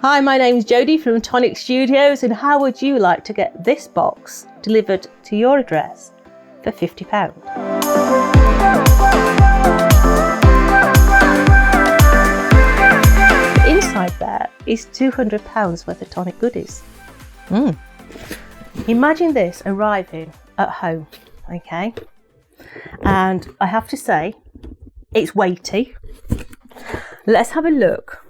Hi, my name's Jodie from Tonic Studios, and how would you like to get this box delivered to your address for £50? Inside there is £200 worth of Tonic goodies. Imagine this arriving at home, okay? And I have to say, it's weighty. Let's have a look.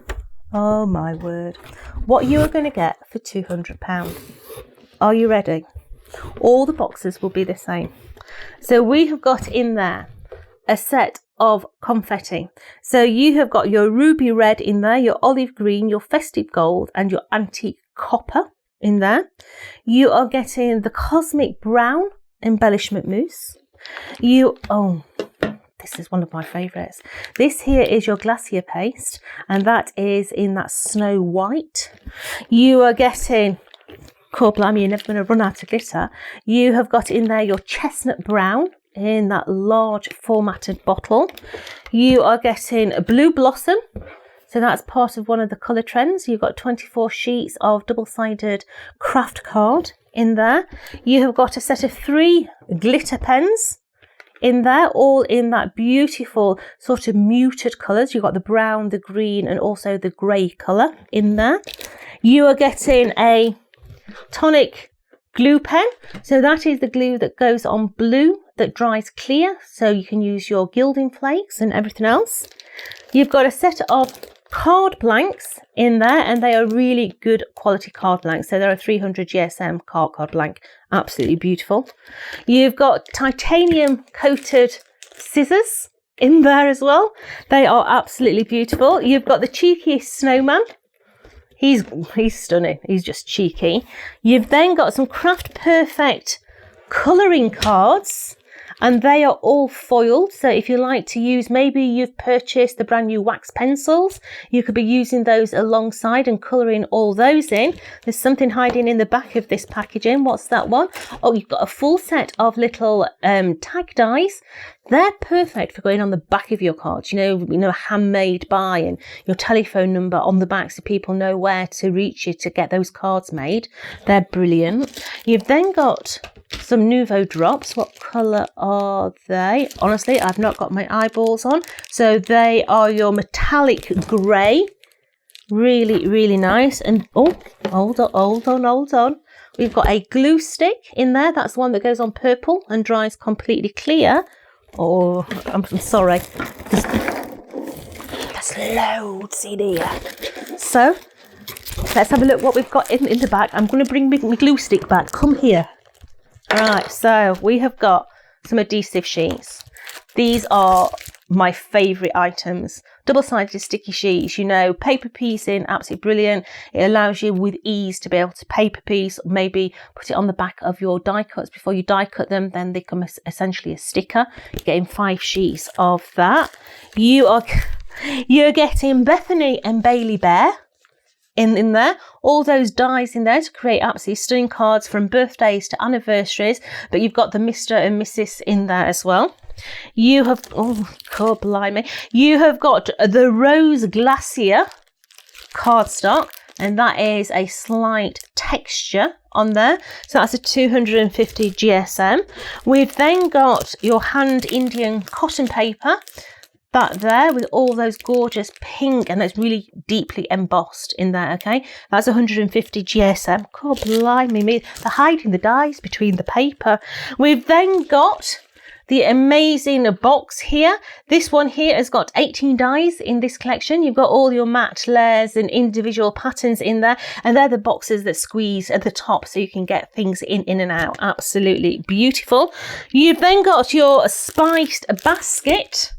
Oh my word. What you are going to get for £200. Are you ready? All the boxes will be the same. So we have got in there a set of confetti. So you have got your ruby red in there, your olive green, your festive gold, and your antique copper in there. You are getting the cosmic brown embellishment mousse. This is one of my favourites. This here is your glacier paste, and that is in that snow white. You are getting, cool blimey, you're never going to run out of glitter. You have got in there your chestnut brown in that large formatted bottle. You are getting a blue blossom. So that's part of one of the colour trends. You've got 24 sheets of double-sided craft card in there. You have got a set of 3 glitter pens in there, all in that beautiful sort of muted colours. You've got the brown, the green, and also the grey colour in there. You are getting a Tonic glue pen. So that is the glue that goes on blue that dries clear. So you can use your gilding flakes and everything else. You've got a set of card blanks in there, and they are really good quality card blanks. So there are 300 GSM card blank, absolutely beautiful. You've got titanium coated scissors in there as well. They are absolutely beautiful. You've got the cheekiest snowman. He's stunning. He's just cheeky. You've then got some Craft Perfect colouring cards, and they are all foiled. So if you like to use, maybe you've purchased the brand new wax pencils, you could be using those alongside and colouring all those in. There's something hiding in the back of this packaging. What's that one? Oh, you've got a full set of little tag dies. They're perfect for going on the back of your cards. You know, handmade by, and your telephone number on the back so people know where to reach you to get those cards made. They're brilliant. You've then got some Nouveau drops. What colour are they? Honestly, I've not got my eyeballs on. So they are your metallic grey. Really, really nice. And oh, hold on. We've got a glue stick in there. That's the one that goes on purple and dries completely clear. Oh, I'm sorry. There's loads in here. So let's have a look what we've got in the back. I'm going to bring my glue stick back. Come here. All right, so we have got some adhesive sheets. These are my favourite items. Double-sided sticky sheets, paper piecing, absolutely brilliant. It allows you with ease to be able to paper piece, maybe put it on the back of your die cuts before you die cut them, then they become essentially a sticker. You're getting 5 sheets of that. You're getting Bethany and Bailey Bear in there, all those dies in there to create absolutely stunning cards from birthdays to anniversaries, but you've got the Mr. and Mrs. in there as well. You have, God blimey, you have got the Rose Glacier cardstock, and that is a slight texture on there. So that's a 250 GSM. We've then got your hand Indian cotton paper, that there with all those gorgeous pink, and that's really deeply embossed in there, okay? That's 150 GSM. God blimey me, they're hiding the dies between the paper. We've then got the amazing box here. This one here has got 18 dies in this collection. You've got all your matte layers and individual patterns in there, and they're the boxes that squeeze at the top so you can get things in and out. Absolutely beautiful. You've then got your spiced basket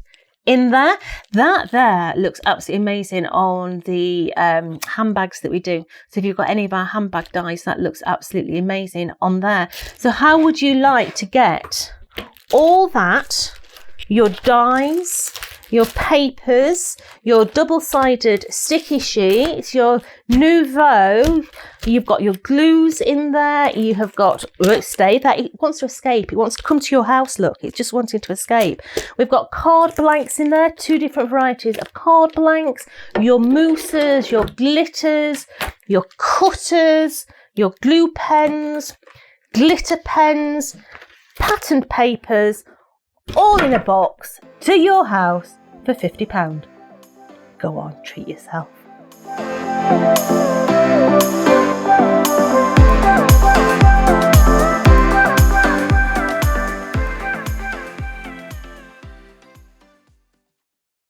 in there. That there looks absolutely amazing on the handbags that we do. So if you've got any of our handbag dies, that looks absolutely amazing on there. So how would you like to get all that, your dies, your papers, your double-sided sticky sheets, your Nouveau, you've got your glues in there, you have got, stay there, it wants to escape, it wants to come to your house, look, it's just wanting to escape. We've got card blanks in there, 2 different varieties of card blanks, your mousses, your glitters, your cutters, your glue pens, glitter pens, patterned papers, all in a box to your house for £50. Go on, treat yourself.